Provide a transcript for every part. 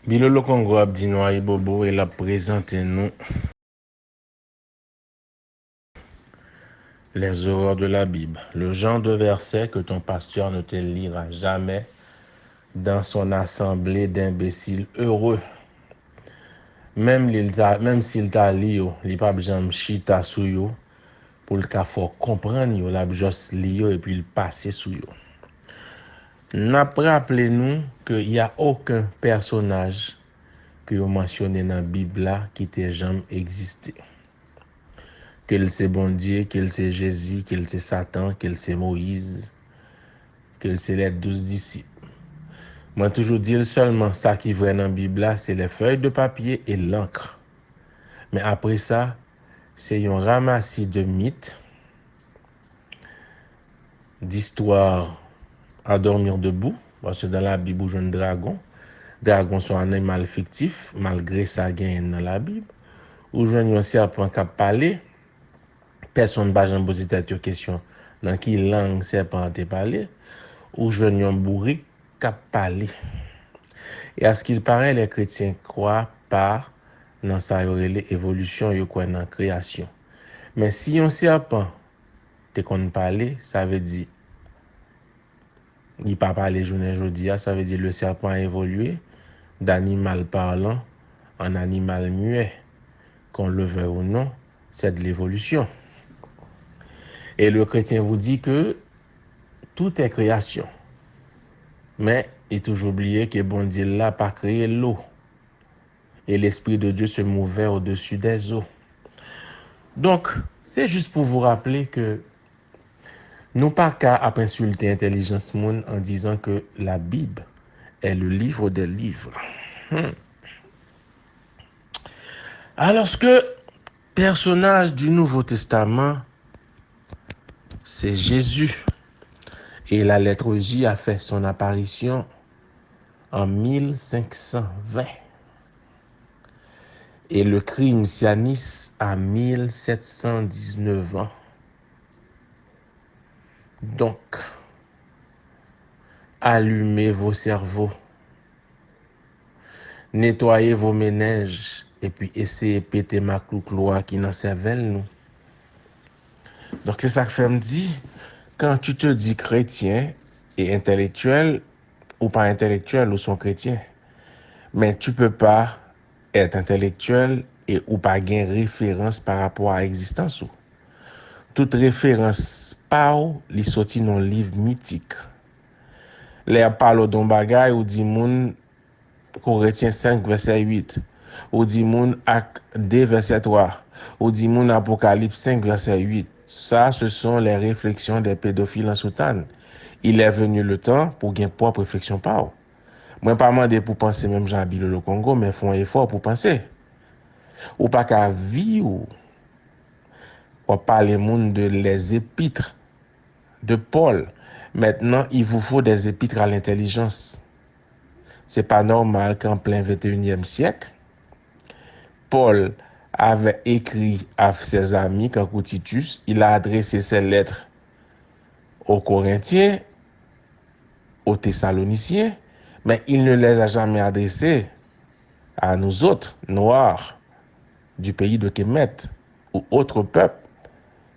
Bilolo Congo Abdinoa Ibobo et la présente nous les horreurs de la Bible. Le genre de verset que ton pasteur ne te lira jamais dans son assemblée d'imbéciles heureux. Même s'il t'a li yo, li pa bjam chita sou yo, pour le cas faut comprendre yo, la juste li yo et puis le passer sou yo. N'a rappelé nous qu'il n'y a aucun personnage que vous mentionnez dans la Bible là qui t'ait jamais existé. Qu'il c'est bon Dieu, qu'il c'est Jésus, qu'il c'est Satan, qu'il c'est Moïse, qu'il c'est les 12 disciples. Moi, toujours dire seulement ça qui est vrai dans la Bible là, c'est les feuilles de papier et l'encre. Mais après ça, c'est un ramassis de mythes, d'histoires à dormir debout, parce que dans la Bible, il y a un dragon. Dragon sont un animal fictif, malgré ça, il y a dans la Bible. Ou je un serpent qui a parlé, personne ne va jamais poser cette question. Dans quelle langue serpent a parlé? Ou je un bourrique qui a parlé. Et à ce qu'il paraît, les chrétiens croient pas dans sa évolution, ils croient dans la création. Mais si un serpent te qu'on parler, ça veut dire il pas parler journée aujourd'hui, ça veut dire le serpent a évolué d'animal parlant en animal muet. Qu'on le veuille ou non, c'est de l'évolution. Et le chrétien vous dit que tout est création. Mais il est toujours oublié que bon Dieu n'a pas créé l'eau. Et l'Esprit de Dieu se mouvait au-dessus des eaux. Donc, c'est juste pour vous rappeler que nous pas qu'à insulter l'intelligence monde en disant que la Bible est le livre des livres. Alors que personnage du Nouveau Testament, c'est Jésus. Et la lettre J a fait son apparition en 1520. Et le crime sioniste à 1719 ans. Donc, allumez vos cerveaux, nettoyez vos ménages et puis essayez de péter ma cloucloie qui n'en cervelle nous. Donc, c'est ça que fait me dire, quand tu te dis chrétien et intellectuel, ou pas intellectuel, ou sont chrétiens, mais tu peux pas être intellectuel et ou pas gain référence par rapport à l'existence ou. Toute référence par li sorti dans livre mythique. Les parle d'un bagay ou dit moun Corinthiens 5 verset 8 ou dit moun Acte 2 verset 3 ou dit moun Apocalypse 5 verset 8. Ça, ce sont les réflexions des pédophiles en soutane. Il est venu le temps pour gain propre réflexion par. Moi pas demandé pour penser même Jean Bilolo Congo, mais font effort pour penser. Ou pas qu'à vivre. On parle moun de les épîtres de Paul. Maintenant, il vous faut des épîtres à l'intelligence. C'est pas normal qu'en plein 21e siècle, Paul avait écrit à ses amis, quand Titus, il a adressé ses lettres aux Corinthiens, aux Thessaloniciens, mais il ne les a jamais adressées à nous autres, Noirs, du pays de Kemet, ou autres peuples,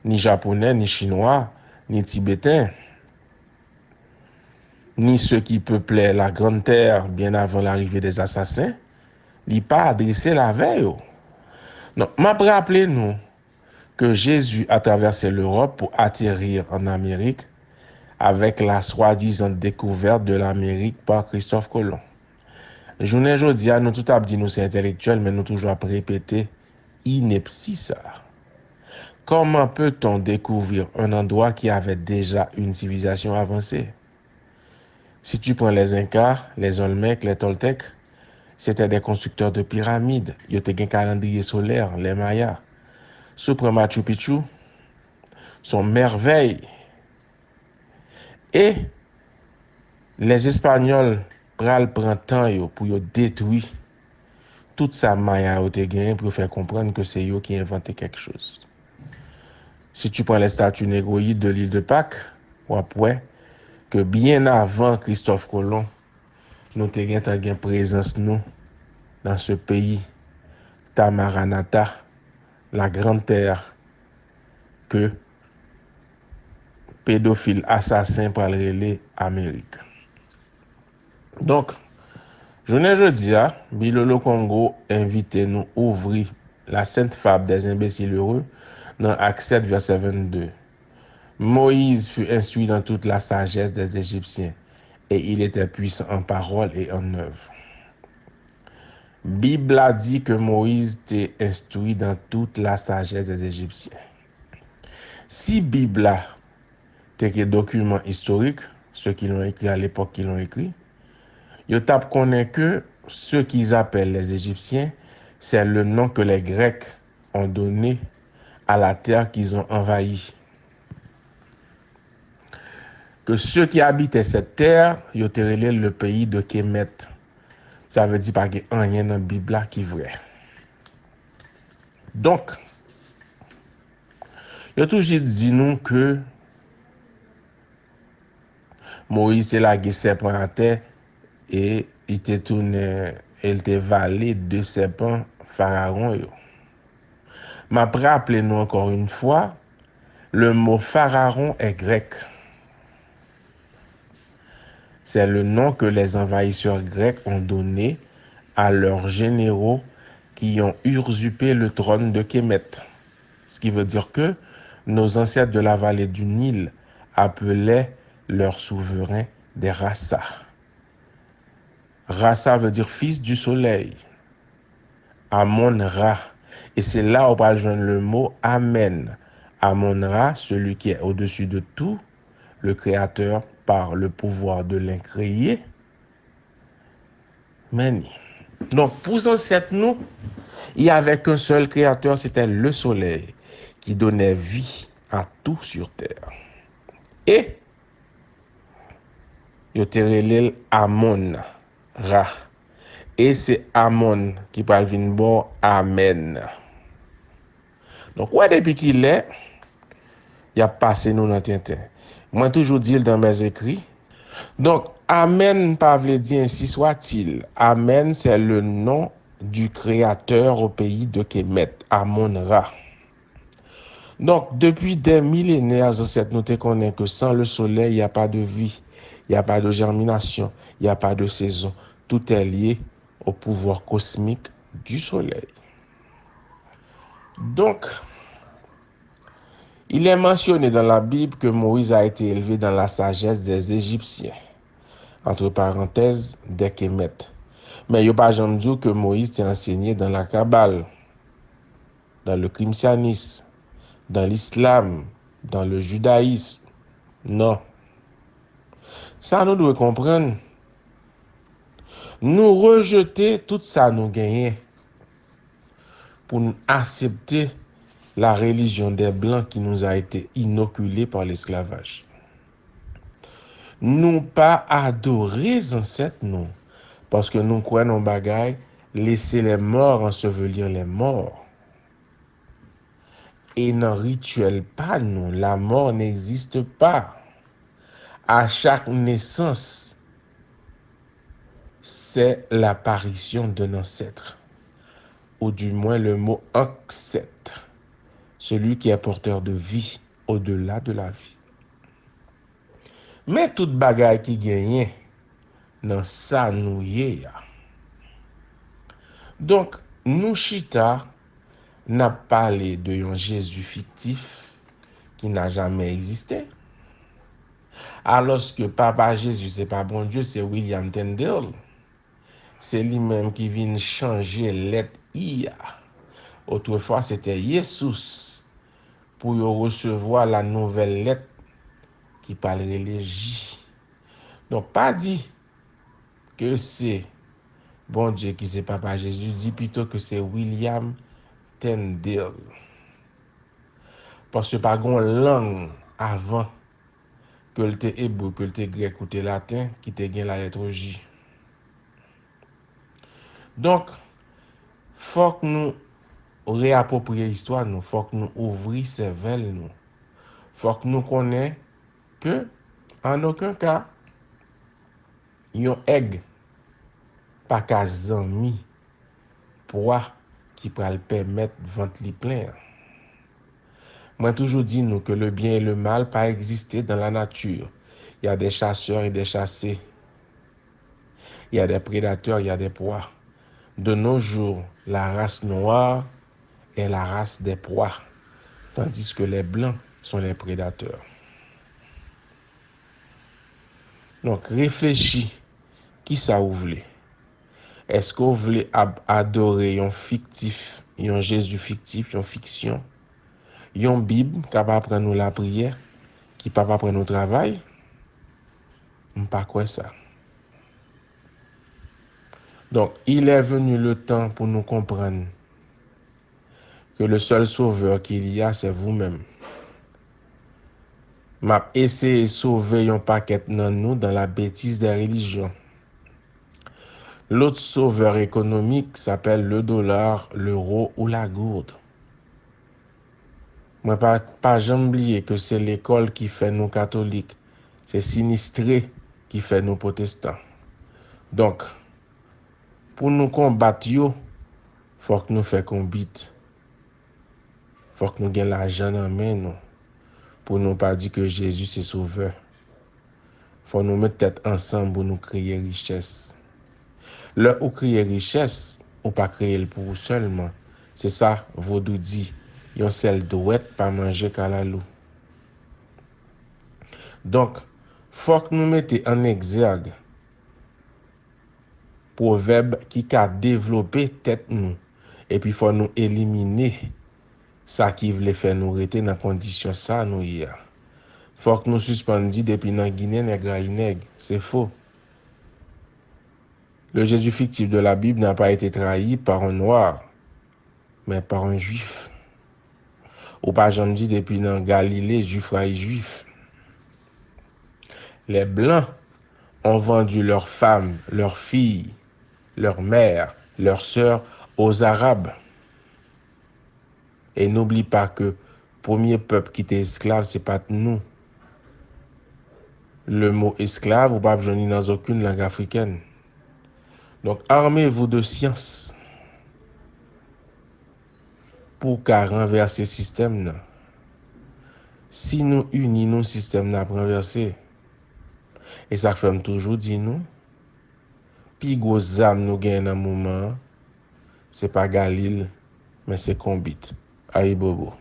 ni Japonais, ni Chinois, ni Tibétains, ni ceux qui peuplaient la Grande Terre bien avant l'arrivée des assassins, il pas adressé la veille. Donc, m'a rappelé nous que Jésus a traversé l'Europe pour atterrir en Amérique avec la soi-disant découverte de l'Amérique par Christophe Colomb. Journée aujourd'hui, nous tout a dit nous c'est intellectuel, mais nous toujours à répéter ineptie ça. Comment peut-on découvrir un endroit qui avait déjà une civilisation avancée? Si tu prends les Incas, les Olmecs, les Toltecs, c'était des constructeurs de pyramides. Ils avaient un calendrier solaire, les Mayas. Si tu prends Machu Picchu, sont merveilles. Et les Espagnols prennent temps pour détruire toute sa Maya pour faire comprendre que c'est eux qui ont inventé quelque chose. Si tu prends les statues négroïdes de l'île de Pâques, ou après, que bien avant Christophe Colomb, nous avons une présence nous dans ce pays, Tamaranata, la grande terre, que pédophile assassin pour aller Amérique. Donc, je ne dis à Bilolo Congo invite nous ouvrir la sainte fable des imbéciles heureux dans Acte 7, verset 22. Moïse fut instruit dans toute la sagesse des Égyptiens et il était puissant en parole et en œuvre. Bible a dit que Moïse était instruit dans toute la sagesse des Égyptiens. Si Bible a été un document historique, ceux qui l'ont écrit à l'époque qui l'ont écrit, ils tapent connaît que ceux qu'ils appellent les Égyptiens, c'est le nom que les Grecs ont donné à la terre qu'ils ont envahie. Que ceux qui habitaient cette terre, ils ont le pays de Kémet. Ça veut dire pas qu'il y a rien dans la Bible qui est vrai. Donc, il a toujours dit nous que Moïse est la serpent à terre et il était tourné, il était valé de serpents pharaon. Mais après, rappelez-nous encore une fois, le mot pharaon est grec. C'est le nom que les envahisseurs grecs ont donné à leurs généraux qui ont usurpé le trône de Kémet. Ce qui veut dire que nos ancêtres de la vallée du Nil appelaient leurs souverains des Rassa. Rassa veut dire fils du soleil. Amon-Ra. Et c'est là où on va joindre le mot Amen. Amon-Ra, celui qui est au-dessus de tout, le Créateur par le pouvoir de l'incréé. Meni. Donc, pour ancêtres, nous, il n'y avait qu'un seul Créateur, c'était le soleil, qui donnait vie à tout sur terre. Et, il y a Amon-Ra. Et c'est Amon qui parle venir bon Amen. Donc, ouais, depuis qu'il est, il a passé nous dans Tintin. Moi, toujours dit dans mes écrits. Donc, Amen, pas veut dire ainsi soit-il. Amen, c'est le nom du Créateur au pays de Kémet, Amon-Ra. Donc, depuis des millénaires, ancêtres, nous te connaissons que sans le soleil, il n'y a pas de vie, il n'y a pas de germination, il n'y a pas de saison. Tout est lié au pouvoir cosmique du soleil. Donc, il est mentionné dans la Bible que Moïse a été élevé dans la sagesse des Égyptiens, entre parenthèses, des Kémètes. Mais il n'y a pas jamais dit que Moïse s'est enseigné dans la Kabbale, dans le christianisme, dans l'islam, dans le judaïsme. Non. Ça, nous devons comprendre. Nous rejeter tout ça, nous gagner pour nous accepter la religion des Blancs qui nous a été inoculée par l'esclavage. Nous pas adorer les ancêtres, nous. Parce que nous croyons en bagaille, laisser les morts ensevelir les morts. Et dans le rituel, pas nous. La mort n'existe pas. À chaque naissance, c'est l'apparition d'un ancêtre. Ou du moins le mot ancêtre. Celui qui est porteur de vie au-delà de la vie. Mais toute bagaille qui gagne, dans ça nous y est. Donc, nous chita n'a parlé de un Jésus fictif qui n'a jamais existé. Alors que Papa Jésus, c'est pas bon Dieu, c'est William Tyndale. C'est lui-même qui vient changer lettre IA. Autrefois, c'était Jesus pour recevoir la nouvelle lettre qui parlerait les J. Donc, pas dit que c'est bon Dieu qui c'est Papa Jésus, dit plutôt que c'est William Tyndale. Parce que pas une langue avant que le hébreu, que le grec ou le latin qui te gagne la lettre J. Donc, faut que nous réapproprier l'histoire, nous, faut que nous ouvrir cerveau, nous. Faut que nous connaissions que, en aucun cas, yon egg pas qu'à zami poids qui pourra le permettre de vendre les plein. Moi, toujours dit nous que le bien et le mal pas exister dans la nature. Il y a des chasseurs et des chassés. Il y a des prédateurs, il y a des proies. De nos jours, la race noire est la race des proies, tandis que les blancs sont les prédateurs. Donc, réfléchis, qui ça vous voulez? Est-ce que vous voulez adorer un fictif, un Jésus fictif, une fiction, une Bible qui va apprendre nous la prière, qui va apprendre nous travail? Pas quoi ça. Donc, il est venu le temps pour nous comprendre que le seul sauveur qu'il y a, c'est vous-même. M'a essayé de sauver un paquet dans nous dans la bêtise des religions. L'autre sauveur économique s'appelle le dollar, l'euro ou la gourde. Moi, pas jamais oublier que c'est l'école qui fait nous catholiques. C'est sinistré qui fait nous protestants. Donc, pour nous combattre, il faut que nous fassions combat. Faut que nous ayons l'argent en main, nous, pour nous pas dire que Jésus c'est sauveur. Faut nous mettre tête ensemble pour nous créer richesse. Là où créer richesse, ou pas créer le pour seulement. C'est ça, vaudou dit. Yon sel douette pas manger qu'à la loup. Donc, faut que nous mettions en exergue proverbe qui a développé tête nous. Et puis, faut nous éliminer ça qui voulait faire nous rester dans condition ça nous hier. Faut que nous suspendions depuis dans Guinée nègre. C'est faux. Le Jésus fictif de la Bible n'a pas été trahi par un noir, mais par un juif. Ou pas j'en dis depuis dans Galilée, juif raï juif. Les blancs ont vendu leurs femmes, leurs filles, leurs mères, leurs sœurs aux Arabes. Et n'oublie pas que le premier peuple qui était esclave, c'est pas nous. Le mot esclave, vous ne pouvez pas dans aucune langue africaine. Donc, armez-vous de science pour qu'à renverser ce système. Si nous unissons, le système n'a pas renversé. Et ça fait toujours dire nous, puis gros âme nous gagnons dans le moment, c'est pas Galil, mais c'est Combit. Aïe bobo.